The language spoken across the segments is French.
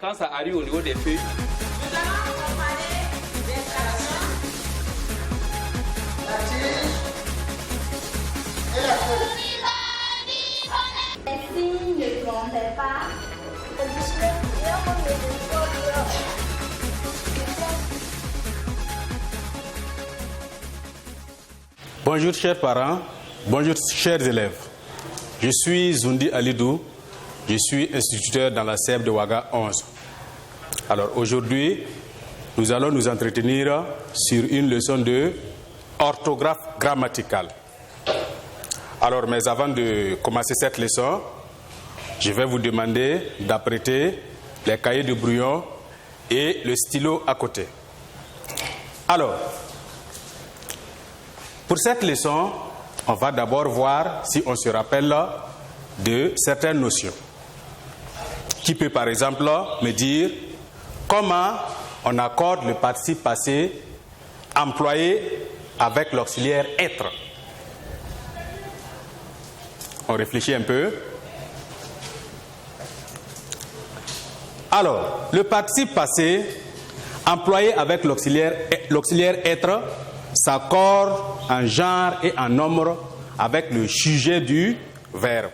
quand ça arrive au niveau des feuilles. Nous allons comparer l'installation, la tige et la feuille. Les filles ne plombaient pas. Bonjour chers parents, bonjour chers élèves. Je suis Zoundi Alidou, je suis instituteur dans la CEP de Ouaga 11. Alors aujourd'hui, nous allons nous entretenir sur une leçon de orthographe grammaticale. Alors, mais avant de commencer cette leçon, je vais vous demander d'apprêter les cahiers de brouillon et le stylo à côté. Alors, pour cette leçon, on va d'abord voir si on se rappelle de certaines notions. Qui peut par exemple me dire comment on accorde le participe passé employé avec l'auxiliaire être? On réfléchit un peu. Alors, le participe passé employé avec l'auxiliaire être s'accorde en genre et en nombre avec le sujet du verbe.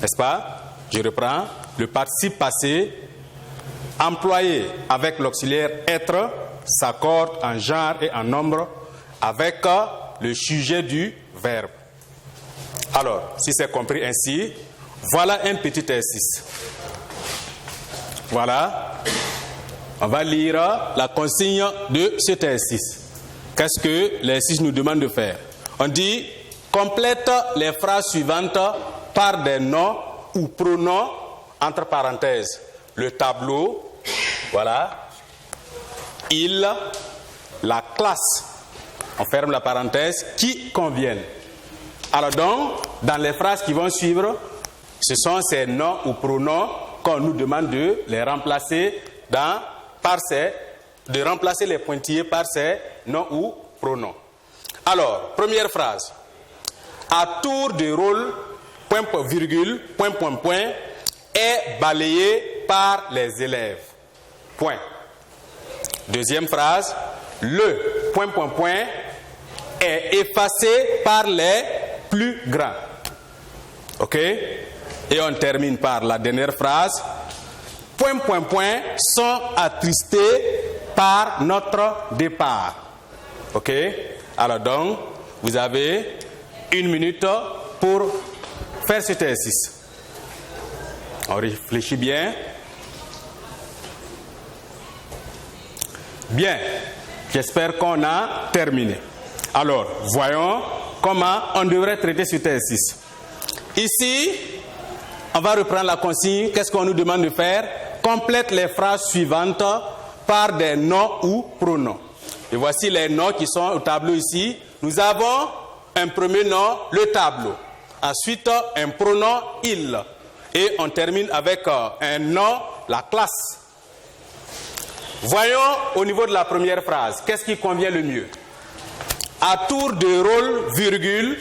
N'est-ce pas? Je reprends. Le participe passé employé avec l'auxiliaire être s'accorde en genre et en nombre avec le sujet du verbe. Alors, si c'est compris ainsi, voilà un petit exercice. Voilà. On va lire la consigne de cet exercice. Qu'est-ce que l'exercice nous demande de faire? On dit, complète les phrases suivantes par des noms ou pronoms, entre parenthèses, le tableau, voilà, il, la classe, on ferme la parenthèse, qui conviennent. Alors donc, dans les phrases qui vont suivre, ce sont ces noms ou pronoms qu'on nous demande de les remplacer de remplacer les pointillés par ces noms ou pronoms. Alors, première phrase. À tour de rôle, point, point, virgule, point, point, point, est balayé par les élèves. Point. Deuxième phrase. Le, point, point, point, est effacé par les plus grands. OK? Et on termine par la dernière phrase. Point, point, point, sont attristés par notre départ. OK? Alors donc, vous avez 1 minute pour faire cet exercice. On réfléchit bien. Bien. J'espère qu'on a terminé. Alors, voyons comment on devrait traiter cet exercice. Ici, on va reprendre la consigne. Qu'est-ce qu'on nous demande de faire? Complète les phrases suivantes par des noms ou pronoms. Et voici les noms qui sont au tableau ici. Nous avons un premier nom, le tableau. Ensuite, un pronom, il. Et on termine avec un nom, la classe. Voyons au niveau de la première phrase, qu'est-ce qui convient le mieux? À tour de rôle, virgule,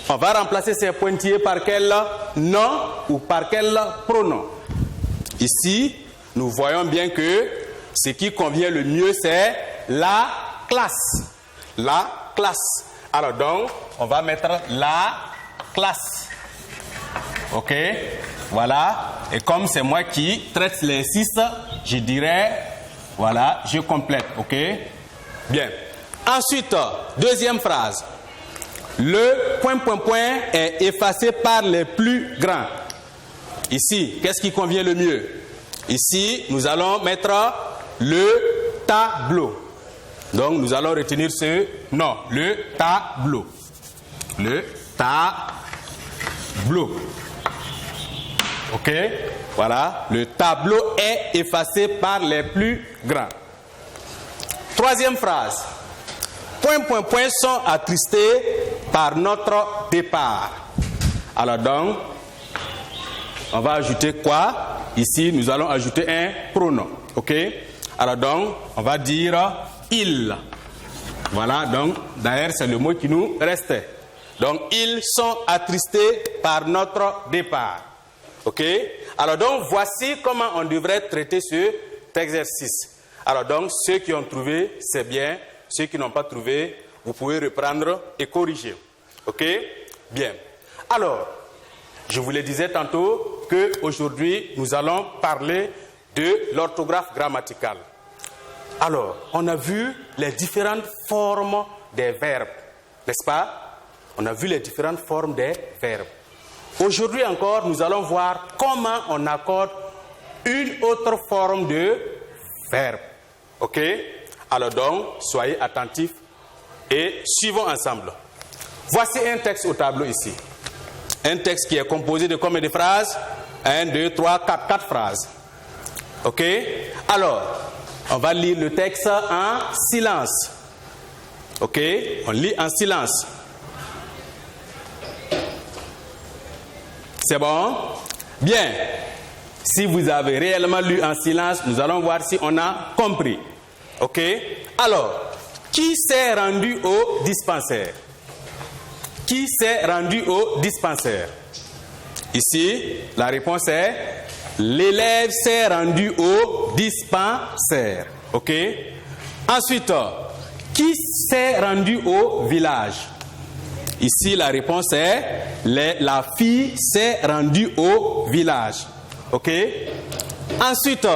on va remplacer ces pointillés par quel nom ou par quel pronom? Ici, nous voyons bien que ce qui convient le mieux, c'est la classe. La classe. Alors donc, on va mettre la classe. OK? Voilà. Et comme c'est moi qui traite les 6, je dirais, voilà, je complète. OK? Bien. Ensuite, deuxième phrase. Le point, point, point est effacé par les plus grands. Ici, qu'est-ce qui convient le mieux? Ici, nous allons mettre le tableau. Donc, nous allons retenir ce nom, le tableau. Le tableau. OK? Voilà. Le tableau est effacé par les plus grands. Troisième phrase. Point, point, point sont attristés par notre départ. Alors donc, on va ajouter quoi? Ici, nous allons ajouter un pronom. OK? Alors donc, on va dire il. Voilà, donc, d'ailleurs, c'est le mot qui nous restait. Donc, ils sont attristés par notre départ. Ok? Alors donc, voici comment on devrait traiter cet exercice. Alors donc, ceux qui ont trouvé, c'est bien. Ceux qui n'ont pas trouvé, vous pouvez reprendre et corriger. Ok? Bien. Alors, je vous le disais tantôt qu'aujourd'hui, nous allons parler de l'orthographe grammaticale. Alors, on a vu les différentes formes des verbes, n'est-ce pas? On a vu les différentes formes des verbes. Aujourd'hui encore, nous allons voir comment on accorde une autre forme de verbe. Ok? Alors donc, soyez attentifs et suivons ensemble. Voici un texte au tableau ici. Un texte qui est composé de combien de phrases? 1, 2, 3, 4 phrases. Ok? Alors, on va lire le texte en silence. Ok? On lit en silence. C'est bon? Bien. Si vous avez réellement lu en silence, nous allons voir si on a compris. Ok? Alors, qui s'est rendu au dispensaire? Qui s'est rendu au dispensaire? Ici, la réponse est l'élève s'est rendu au dispensaire. Ok? Ensuite, qui s'est rendu au village? Ici, la réponse est la fille s'est rendue au village. Ok? Ensuite,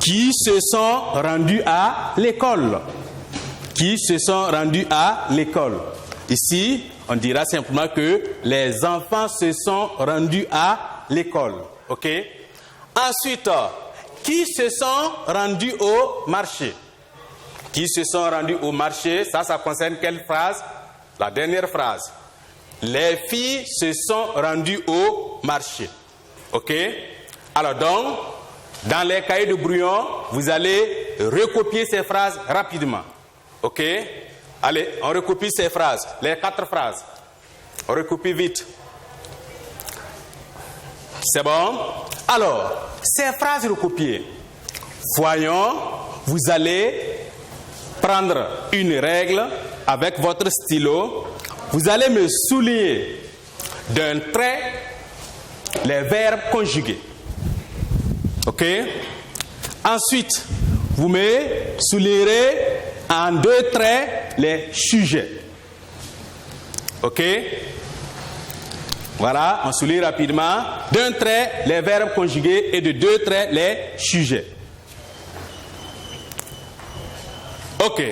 qui se sont rendus à l'école? Qui se sont rendus à l'école? Ici, on dira simplement que les enfants se sont rendus à l'école. Ok? Ensuite, qui se sont rendus au marché? Qui se sont rendus au marché? Ça concerne quelle phrase? La dernière phrase. Les filles se sont rendues au marché. Ok? Alors donc, dans les cahiers de brouillon, vous allez recopier ces phrases rapidement. Ok? Allez, on recopie ces phrases, les 4 phrases. On recopie vite. C'est bon? Alors, ces phrases recopiées, voyons, vous allez prendre une règle avec votre stylo. Vous allez me souligner d'un trait les verbes conjugués. Ok? Ensuite, vous me soulignerez en 2 traits les sujets. Ok? Voilà, on souligne rapidement. D'un trait les verbes conjugués et de 2 traits les sujets. Ok.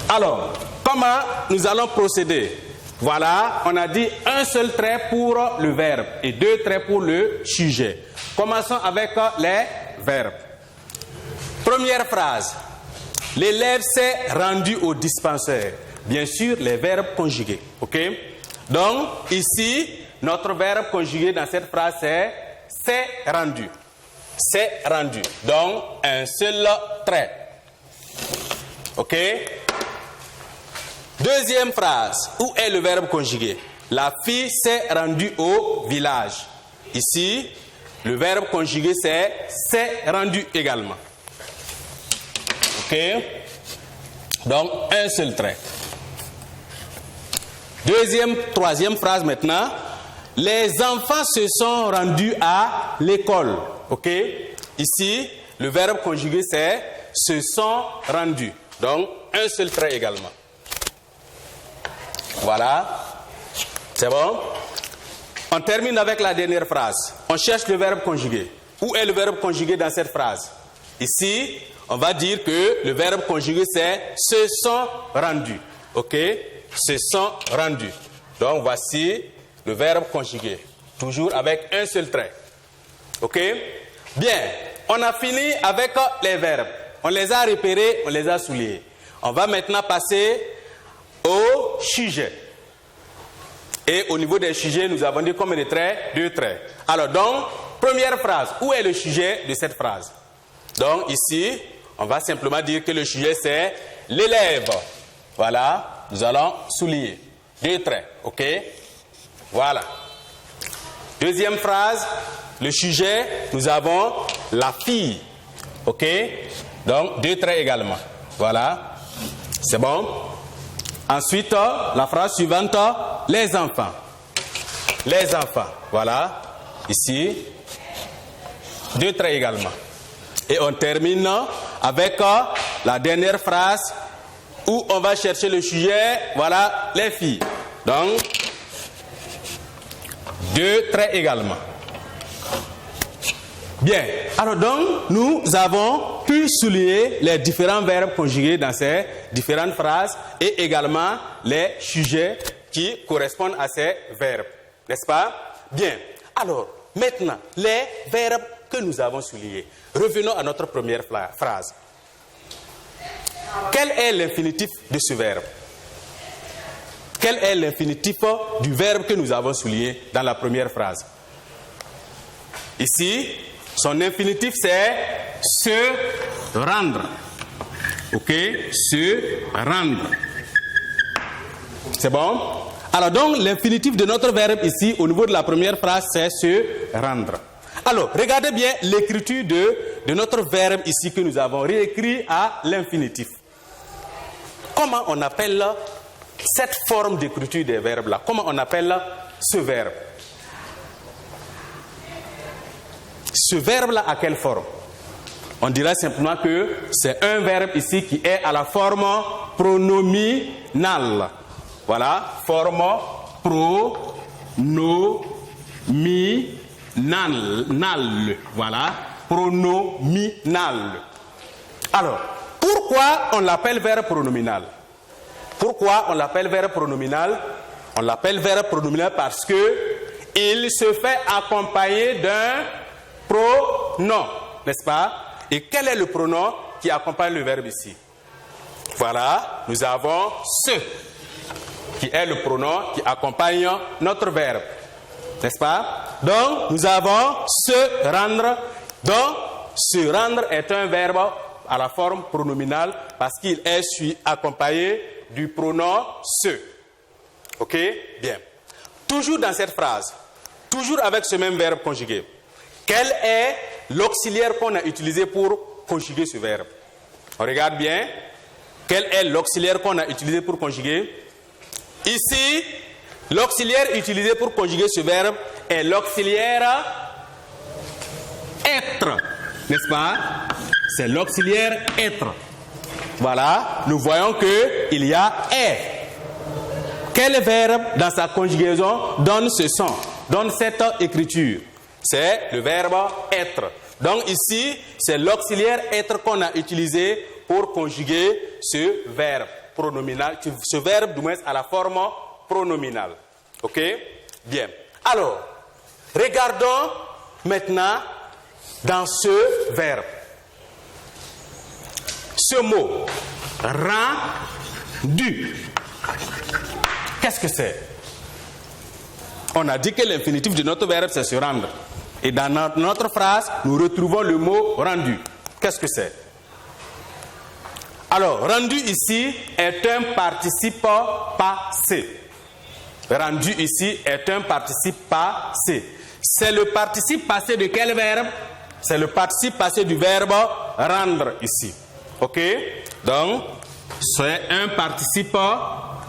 Alors, comment nous allons procéder? Voilà, on a dit un seul trait pour le verbe et 2 traits pour le sujet. Commençons avec les verbes. Première phrase. L'élève s'est rendu au dispensaire. Bien sûr, les verbes conjugués. Ok? Donc, ici, notre verbe conjugué dans cette phrase, c'est s'est rendu. S'est rendu. Donc, un seul trait. Ok? Deuxième phrase. Où est le verbe conjugué? La fille s'est rendue au village. Ici, le verbe conjugué, c'est s'est rendu également. Ok? Donc, un seul trait. Troisième phrase maintenant. Les enfants se sont rendus à l'école. Ok? Ici, le verbe conjugué, c'est se sont rendus. Donc, un seul trait également. Voilà. C'est bon? On termine avec la dernière phrase. On cherche le verbe conjugué. Où est le verbe conjugué dans cette phrase? Ici, on va dire que le verbe conjugué, c'est se sont rendus. Ok? Se sont rendus. Donc, voici le verbe conjugué. Toujours avec un seul trait. Ok? Bien. On a fini avec les verbes. On les a repérés, on les a soulignés. On va maintenant passer au sujet. Et au niveau des sujets, nous avons dit combien de traits? 2 traits. Alors donc, première phrase. Où est le sujet de cette phrase? Donc ici, on va simplement dire que le sujet c'est l'élève. Voilà, nous allons souligner. 2 traits, ok? Voilà. Deuxième phrase, le sujet, nous avons la fille. Ok? Donc 2 traits également. Voilà. C'est bon? Ensuite, la phrase suivante, les enfants. Les enfants. Voilà. ici, 2 traits également. Et on termine avec la dernière phrase où on va chercher le sujet, voilà, les filles. Donc, 2 traits également. Bien, alors donc, nous avons pu souligner les différents verbes conjugués dans ces différentes phrases et également les sujets qui correspondent à ces verbes, n'est-ce pas? Bien, alors, maintenant, les verbes que nous avons soulignés. Revenons à notre première phrase. Quel est l'infinitif de ce verbe? Quel est l'infinitif du verbe que nous avons souligné dans la première phrase? Ici, son infinitif c'est se rendre. Ok? Se rendre. C'est bon? Alors donc, l'infinitif de notre verbe ici, au niveau de la première phrase, c'est se rendre. Alors, regardez bien l'écriture de notre verbe ici que nous avons réécrit à l'infinitif. Comment on appelle cette forme d'écriture des verbes là? Comment on appelle ce verbe? Ce verbe-là a quelle forme? On dirait simplement que c'est un verbe ici qui est à la forme pronominale. Voilà, forme pronominale. Voilà, pronominale. Alors, pourquoi on l'appelle verbe pronominal? Pourquoi on l'appelle verbe pronominal? On l'appelle verbe pronominal parce que il se fait accompagner d'un pronom, n'est-ce pas? Et quel est le pronom qui accompagne le verbe ici? Voilà, nous avons ce, qui est le pronom qui accompagne notre verbe, n'est-ce pas? Donc, nous avons se rendre. Donc, se rendre est un verbe à la forme pronominale parce qu'il est accompagné du pronom se. Ok? Bien. Toujours dans cette phrase, toujours avec ce même verbe conjugué, quel est l'auxiliaire qu'on a utilisé pour conjuguer ce verbe? On regarde bien. Quel est l'auxiliaire qu'on a utilisé pour conjuguer? Ici, l'auxiliaire utilisé pour conjuguer ce verbe est l'auxiliaire être. N'est-ce pas? C'est l'auxiliaire être. Voilà, nous voyons qu'il y a est. Quel verbe dans sa conjugaison donne ce son, donne cette écriture? C'est le verbe être. Donc ici, c'est l'auxiliaire être qu'on a utilisé pour conjuguer ce verbe pronominal, ce verbe du moins à la forme pronominale. Ok? Bien. Alors, regardons maintenant dans ce verbe. Ce mot, rendu. Qu'est-ce que c'est? On a dit que l'infinitif de notre verbe, c'est se rendre. Et dans notre phrase, nous retrouvons le mot rendu. Qu'est-ce que c'est? Alors, rendu ici est un participe passé. Rendu ici est un participe passé. C'est le participe passé de quel verbe? C'est le participe passé du verbe rendre ici. Ok? Donc, c'est un participe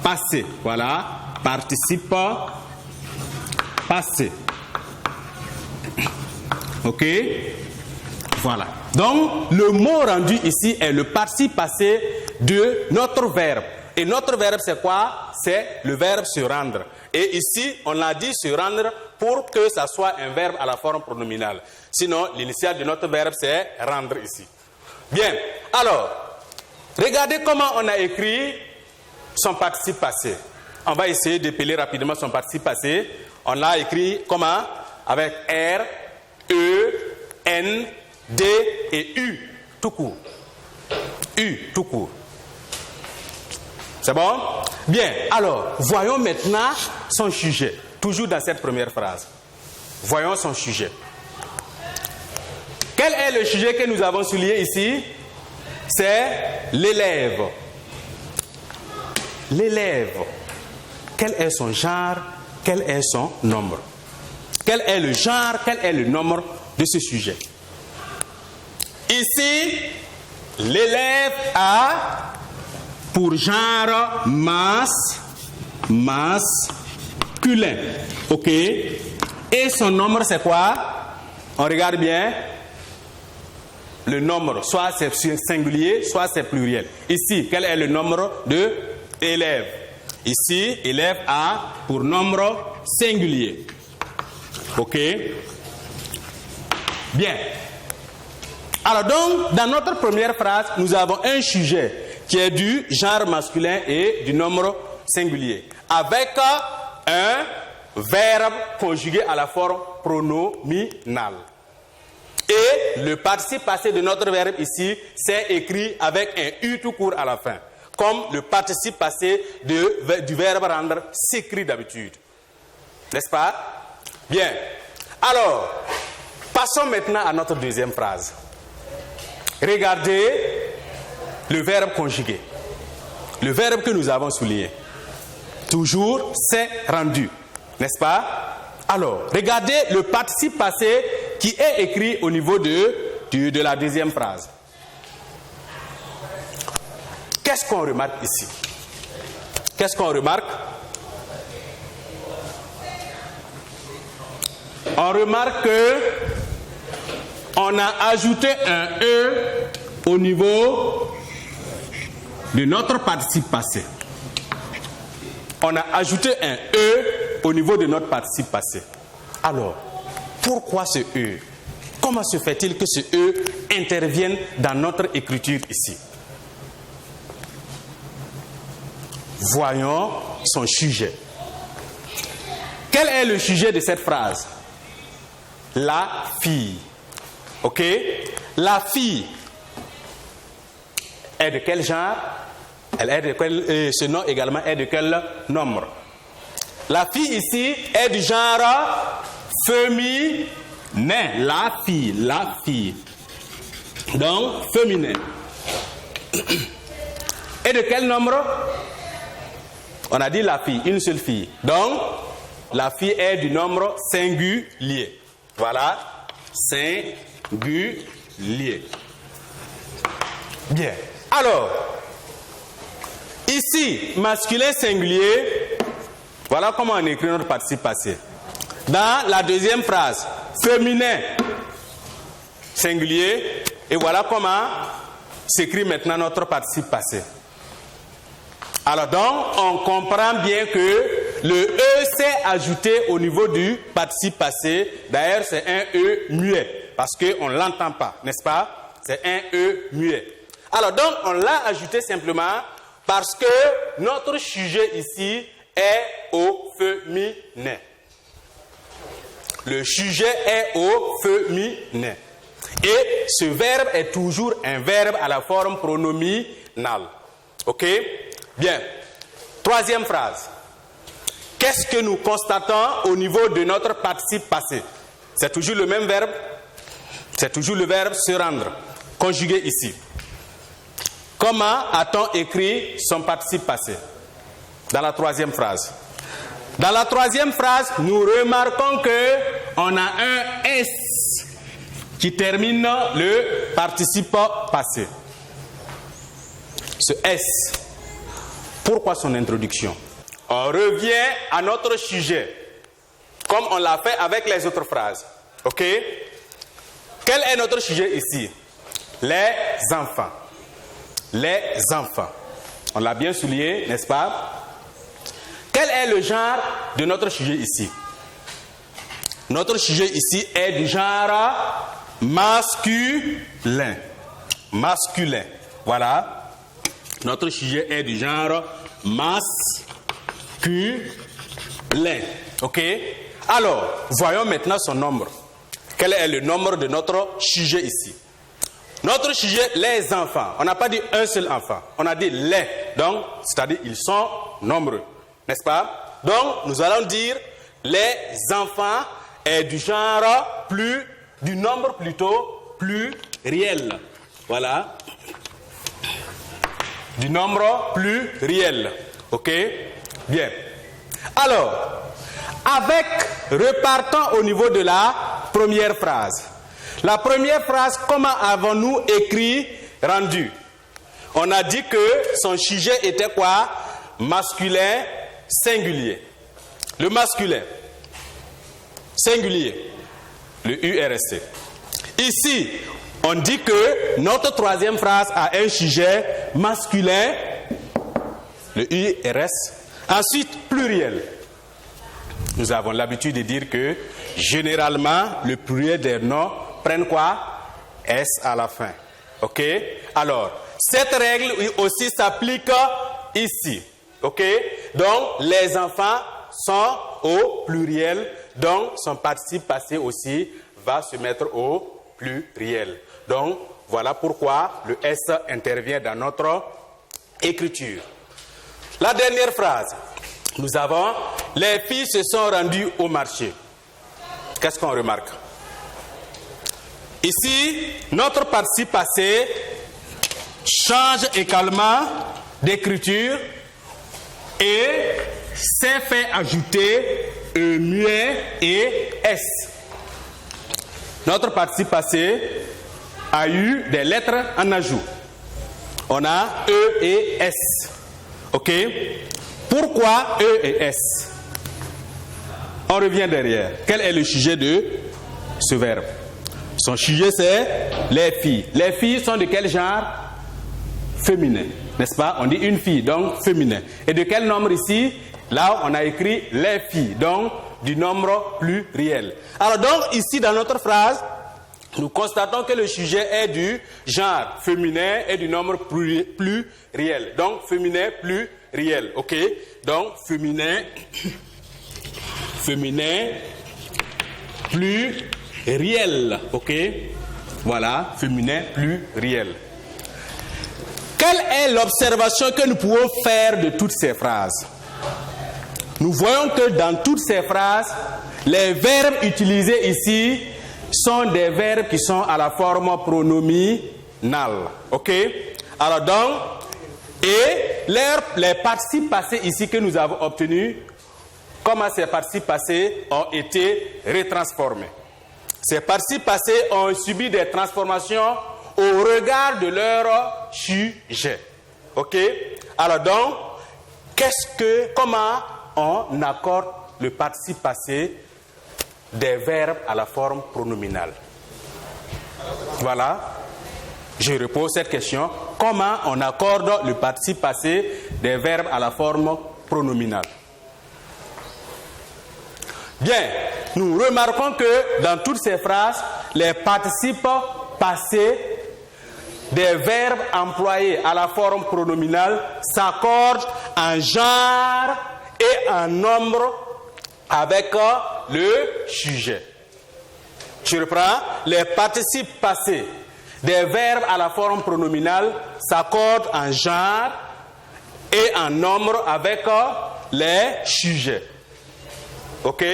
passé. Voilà. Participe passé. Ok? Voilà. Donc, le mot rendu ici est le participe passé de notre verbe. Et notre verbe, c'est quoi? C'est le verbe se rendre. Et ici, on a dit se rendre pour que ça soit un verbe à la forme pronominale. Sinon, l'initiale de notre verbe, c'est rendre ici. Bien. Alors, regardez comment on a écrit son participe passé. On va essayer d'épeler rapidement son participe passé. On l'a écrit comment? Avec R, E, N, D et U, tout court. U, tout court. C'est bon? Bien, alors, voyons maintenant son sujet, toujours dans cette première phrase. Voyons son sujet. Quel est le sujet que nous avons souligné ici? C'est l'élève. L'élève. Quel est son genre? Quel est son nombre? Quel est le genre? Quel est le nombre de ce sujet? Ici, l'élève a pour genre masculin. Ok? Et Et son nombre, c'est quoi? On regarde bien. Le nombre, soit c'est singulier, soit c'est pluriel. Ici, quel est le nombre de élèves? Ici, élève a pour nombre singulier. Ok? Bien. Alors donc, dans notre première phrase, nous avons un sujet qui est du genre masculin et du nombre singulier, avec un verbe conjugué à la forme pronominale. Et le participe passé de notre verbe ici, c'est écrit avec un U tout court à la fin, comme le participe passé du verbe rendre s'écrit d'habitude. N'est-ce pas? Bien. Alors, passons maintenant à notre deuxième phrase. Regardez le verbe conjugué. Le verbe que nous avons souligné. Toujours, c'est rendu. N'est-ce pas? Alors, regardez le participe passé qui est écrit au niveau de la deuxième phrase. Qu'est-ce qu'on remarque ici? Qu'est-ce qu'on remarque? On remarque que on a ajouté un E au niveau de notre participe passé. On a ajouté un E au niveau de notre participe passé. Alors, pourquoi ce E? Comment se fait-il que ce E intervienne dans notre écriture ici? Voyons son sujet. Quel est le sujet de cette phrase? La fille. Ok? La fille est de quel genre? Elle est de quel, ce nom également est de quel nombre? La fille ici est du genre féminin. La fille. Donc, féminin. Et de quel nombre? On a dit la fille, une seule fille. Donc, la fille est du nombre singulier. Voilà, singulier. Bien. Alors, ici, masculin singulier, voilà comment on écrit notre participe passé. Dans la deuxième phrase, féminin singulier, et voilà comment s'écrit maintenant notre participe passé. Alors donc, on comprend bien que le E s'est ajouté au niveau du participe passé. D'ailleurs, c'est un E muet, parce qu'on ne l'entend pas, n'est-ce pas? C'est un E muet. Alors donc, on l'a ajouté simplement parce que notre sujet ici est au féminin. Le sujet est au féminin. Et ce verbe est toujours un verbe à la forme pronominale. Ok? Bien. Troisième phrase. Qu'est-ce que nous constatons au niveau de notre participe passé? C'est toujours le même verbe. C'est toujours le verbe se rendre, conjugué ici. Comment a-t-on écrit son participe passé? Dans la troisième phrase. Dans la troisième phrase, nous remarquons qu'on a un S qui termine le participe passé. Ce S. Pourquoi son introduction? On revient à notre sujet, comme on l'a fait avec les autres phrases. Ok? Quel est notre sujet ici? Les enfants. Les enfants. On l'a bien souligné, n'est-ce pas? Quel est le genre de notre sujet ici? Notre sujet ici est du genre masculin. Masculin. Voilà. Notre sujet est du genre masculin. Ok? Alors, voyons maintenant son nombre. Quel est le nombre de notre sujet ici? Notre sujet, les enfants. On n'a pas dit un seul enfant. On a dit les. Donc, c'est-à-dire ils sont nombreux. N'est-ce pas? Donc, nous allons dire les enfants est du genre du nombre plutôt pluriel. Voilà. Du nombre pluriel. Ok? Bien. Alors, repartons au niveau de la première phrase. La première phrase, comment avons-nous écrit rendu? On a dit que son sujet était quoi? Masculin singulier. Le masculin singulier. Le U est resté. Ici, on dit que notre troisième phrase a un sujet masculin. Le U reste. Ensuite, pluriel. Nous avons l'habitude de dire que généralement, le pluriel des noms prennent quoi? S à la fin. OK? Alors, cette règle aussi s'applique ici. OK? Donc, les enfants sont au pluriel. Donc, son participe passé aussi va se mettre au pluriel. Donc, voilà pourquoi le S intervient dans notre écriture. La dernière phrase. Nous avons « Les filles se sont rendues au marché ». Qu'est-ce qu'on remarque? Ici, notre participe passé change également d'écriture et s'est fait ajouter E muet et S. Notre participe passé a eu des lettres en ajout. On a E et S. OK? Pourquoi E et S? On revient derrière. Quel est le sujet de ce verbe? Son sujet, c'est les filles. Les filles sont de quel genre? Féminin. N'est-ce pas? On dit une fille, donc féminin. Et de quel nombre ici? Là, on a écrit les filles, donc du nombre pluriel. Alors donc, ici, dans notre phrase, nous constatons que le sujet est du genre féminin et du nombre pluriel. Donc, féminin pluriel. OK? Donc, féminin pluriel. OK? Voilà, féminin pluriel. Quelle est l'observation que nous pouvons faire de toutes ces phrases? Nous voyons que dans toutes ces phrases, les verbes utilisés ici sont des verbes qui sont à la forme pronominale. OK? Alors donc, et les participes passés ici que nous avons obtenus, comment ces participes passés ont été retransformés? Ces participes passés ont subi des transformations au regard de leur sujet. OK? Alors donc, comment on accorde le participe passé des verbes à la forme pronominale? Voilà. Je repose cette question. Comment on accorde le participe passé des verbes à la forme pronominale? Bien, nous remarquons que dans toutes ces phrases, les participes passés des verbes employés à la forme pronominale s'accordent en genre et en nombre avec le sujet. Je reprends. Les participes passés des verbes à la forme pronominale s'accordent en genre et en nombre avec les sujets. OK?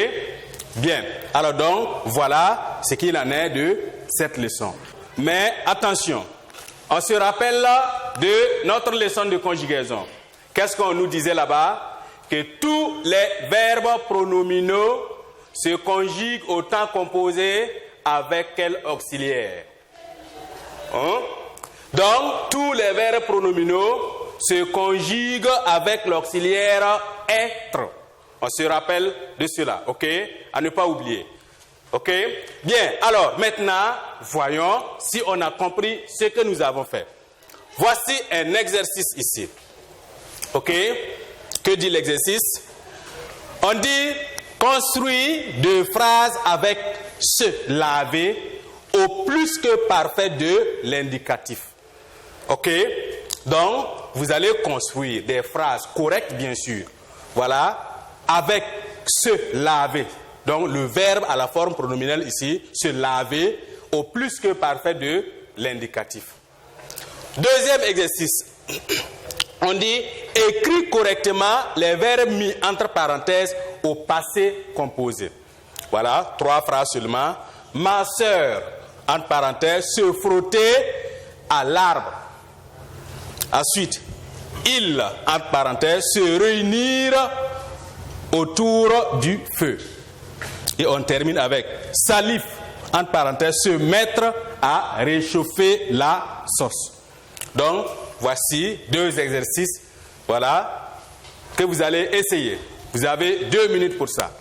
Bien. Alors donc, voilà ce qu'il en est de cette leçon. Mais attention, on se rappelle de notre leçon de conjugaison. Qu'est-ce qu'on nous disait là-bas? Que tous les verbes pronominaux se conjuguent au temps composé avec quel auxiliaire? Donc, tous les verbes pronominaux se conjuguent avec l'auxiliaire être. On se rappelle de cela, OK? À ne pas oublier. OK? Bien, alors maintenant, voyons si on a compris ce que nous avons fait. Voici un exercice ici. OK? Que dit l'exercice? On dit construire deux phrases avec se laver au plus que parfait de l'indicatif. OK? Donc, vous allez construire des phrases correctes, bien sûr. Voilà. Avec se laver. Donc, le verbe à la forme pronominale ici, se laver au plus que parfait de l'indicatif. Deuxième exercice. On dit écris correctement les verbes mis entre parenthèses au passé composé. Voilà, 3 phrases seulement. Ma sœur, entre parenthèses, se frotter à l'arbre. Ensuite, ils, entre parenthèses, se réunir autour du feu. Et on termine avec salif, entre parenthèses, se mettre à réchauffer la sauce. Donc, voici 2 exercices, voilà, que vous allez essayer. Vous avez 2 minutes pour ça.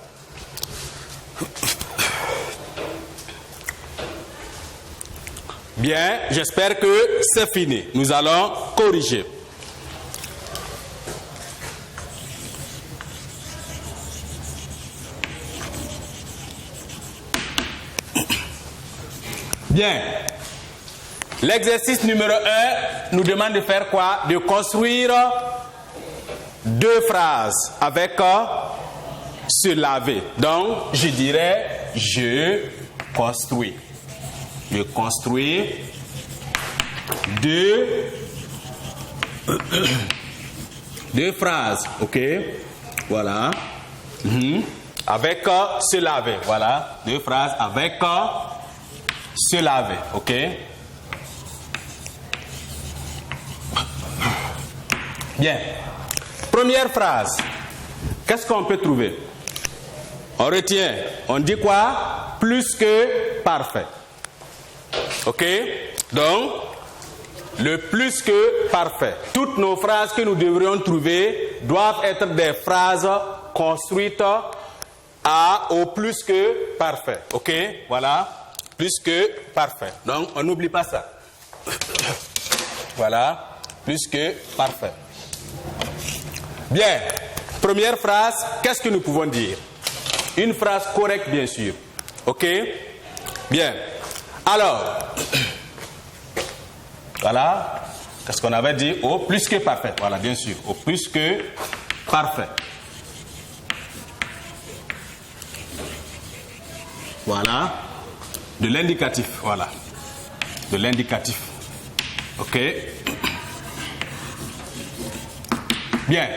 Bien, j'espère que c'est fini. Nous allons corriger. Bien. L'exercice numéro 1 nous demande de faire quoi? De construire 2 phrases avec se laver. Donc, je dirais je construis. Je construis 2 phrases. OK? Voilà. Avec se laver. Voilà. 2 phrases avec se laver. OK? Bien. Première phrase. Qu'est-ce qu'on peut trouver? On retient. On dit quoi? Plus que parfait. OK? Donc, le plus que parfait. Toutes nos phrases que nous devrions trouver doivent être des phrases construites au plus que parfait. OK? Voilà. Plus que parfait. Donc, on n'oublie pas ça. Voilà. Plus que parfait. Bien. Première phrase, qu'est-ce que nous pouvons dire? Une phrase correcte, bien sûr. OK? Bien. Alors, voilà. Qu'est-ce qu'on avait dit? Au plus que parfait. Voilà, bien sûr. Au plus que parfait. Voilà. De l'indicatif. Voilà. De l'indicatif. OK? Bien.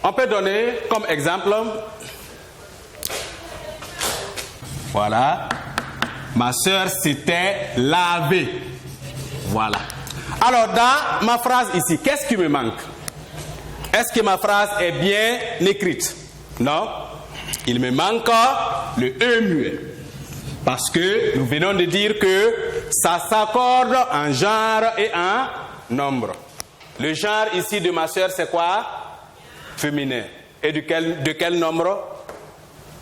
On peut donner comme exemple, voilà, ma sœur s'était lavée. Voilà. Alors, dans ma phrase ici, qu'est-ce qui me manque? Est-ce que ma phrase est bien écrite? Non. Il me manque le E muet. Parce que nous venons de dire que ça s'accorde en genre et en nombre. Le genre ici de ma sœur, c'est quoi? Féminin. Et de quel nombre?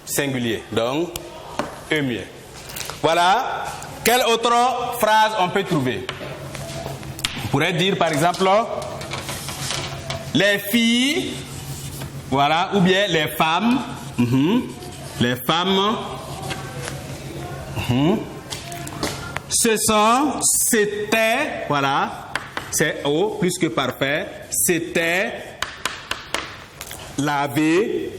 Singulier. Donc, E muet. Voilà. Quelle autre phrase on peut trouver? On pourrait dire par exemple les filles, voilà, ou bien les femmes. Les femmes. C'était, voilà, c'est au plus que parfait. C'était lavé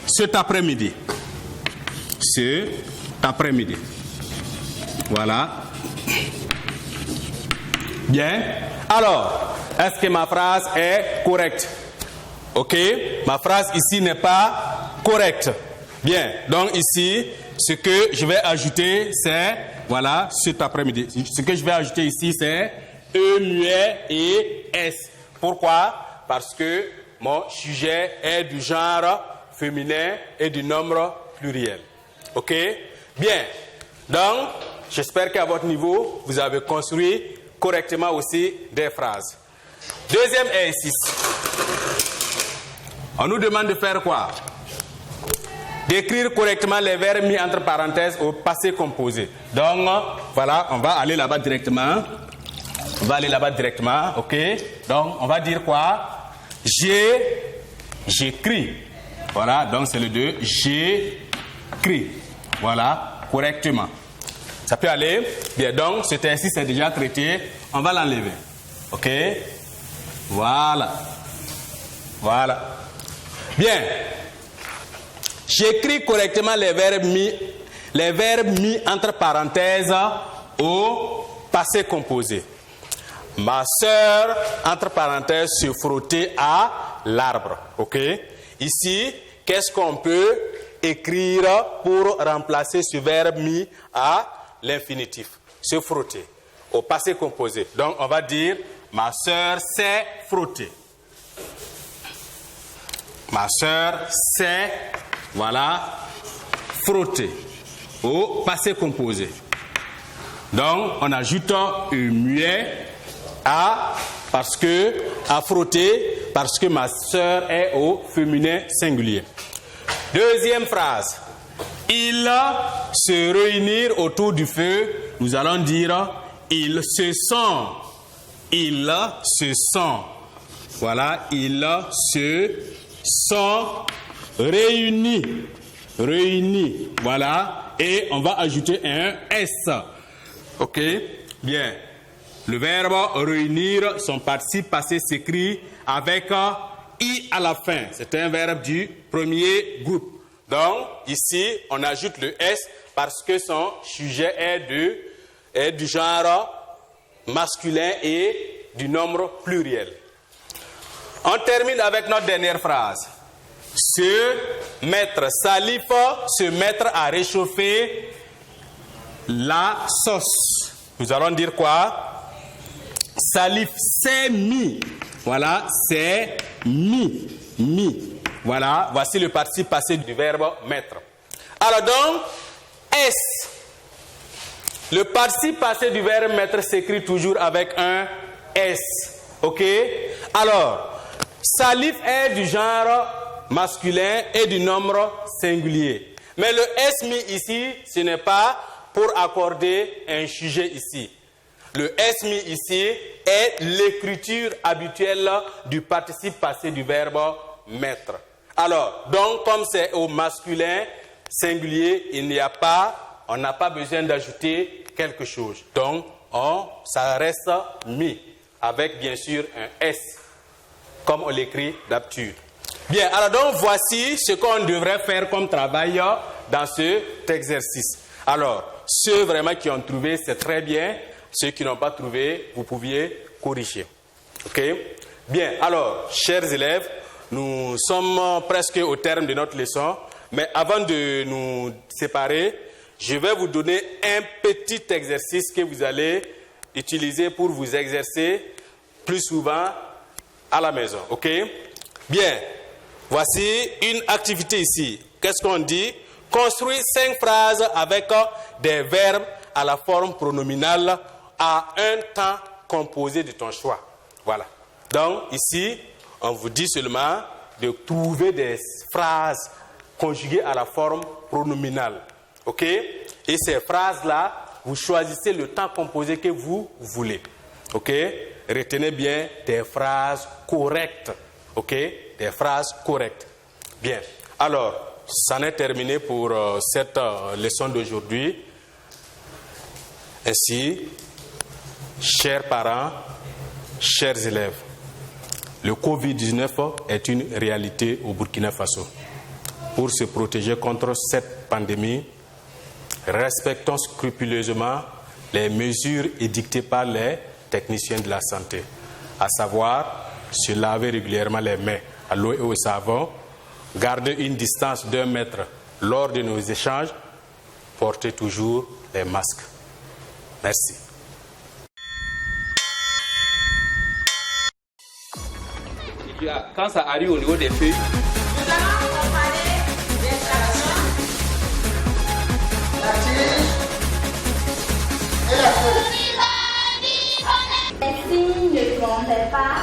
cet après-midi. Cet après-midi. Voilà. Bien. Alors, est-ce que ma phrase est correcte? OK? Ma phrase ici n'est pas correcte. Bien. Donc ici, ce que je vais ajouter, c'est, voilà, cet après-midi. Ce que je vais ajouter ici, c'est E muet et S. Pourquoi? Parce que mon sujet est du genre féminin et du nombre pluriel. OK? Bien. Donc, j'espère qu'à votre niveau, vous avez construit correctement aussi des phrases. Deuxième exercice. On nous demande de faire quoi? D'écrire correctement les verbes mis entre parenthèses au passé composé. Donc, voilà, on va aller là-bas directement. On va aller là-bas directement, OK? Donc, on va dire quoi? J'écris. Voilà, donc c'est le 2. J'écris. Voilà, correctement. Ça peut aller? Bien, donc, cet exercice est déjà traité. On va l'enlever. OK? Voilà. Voilà. Bien. J'écris correctement les verbes mis entre parenthèses au passé composé. Ma sœur, entre parenthèses, se frottait à l'arbre. OK? Ici, qu'est-ce qu'on peut écrire pour remplacer ce verbe mis à l'infinitif? Se frotter. Au passé composé. Donc, on va dire, ma sœur s'est frottée. Ma sœur s'est, voilà, frottée. Au passé composé. Donc, on ajoute un muet à, parce que, à frotter, parce que ma sœur est au féminin singulier. Deuxième phrase. Ils se réunirent autour du feu. Nous allons dire ils se sont. Ils se sont. Voilà, ils se sont réunis. Réunis. Voilà. Et on va ajouter un S. Ok? Bien. Le verbe réunir, son participe passé s'écrit avec I à la fin. C'est un verbe du premier groupe. Donc, ici, on ajoute le S parce que son sujet est du genre masculin et du nombre pluriel. On termine avec notre dernière phrase. Se mettre, salif, se mettre à réchauffer la sauce. Nous allons dire quoi? Salif s'est mis. Voilà, c'est mis. Voilà, voici le participe passé du verbe mettre. Alors donc, S. Le participe passé du verbe mettre s'écrit toujours avec un S. Ok? Alors, salif est du genre masculin et du nombre singulier. Mais le S mis ici, ce n'est pas pour accorder un sujet ici. Le S mis ici est l'écriture habituelle du participe passé du verbe mettre. Alors, donc, comme c'est au masculin singulier, on n'a pas besoin d'ajouter quelque chose. Donc, ça reste mis, avec bien sûr un S, comme on l'écrit d'habitude. Bien, alors donc, voici ce qu'on devrait faire comme travail dans cet exercice. Alors, ceux vraiment qui ont trouvé, c'est très bien. Ceux qui n'ont pas trouvé, vous pouviez corriger. Ok? Bien, alors, chers élèves, nous sommes presque au terme de notre leçon. Mais avant de nous séparer, je vais vous donner un petit exercice que vous allez utiliser pour vous exercer plus souvent à la maison. Ok? Bien, voici une activité ici. Qu'est-ce qu'on dit? Construis 5 phrases avec des verbes à la forme pronominale à un temps composé de ton choix. Voilà. Donc, ici, on vous dit seulement de trouver des phrases conjuguées à la forme pronominale. OK? Et ces phrases-là, vous choisissez le temps composé que vous voulez. OK? Retenez bien des phrases correctes. OK? Des phrases correctes. Bien. Alors, c'en est terminé pour cette leçon d'aujourd'hui. Ainsi, chers parents, chers élèves, le Covid-19 est une réalité au Burkina Faso. Pour se protéger contre cette pandémie, respectons scrupuleusement les mesures édictées par les techniciens de la santé, à savoir se laver régulièrement les mains à l'eau et au savon, garder une distance d'1 mètre lors de nos échanges, porter toujours les masques. Merci. Quand ça arrive au niveau des feuilles, Nous allons comparer l'installation, La tige et la feuille. Les signes ne grondent pas.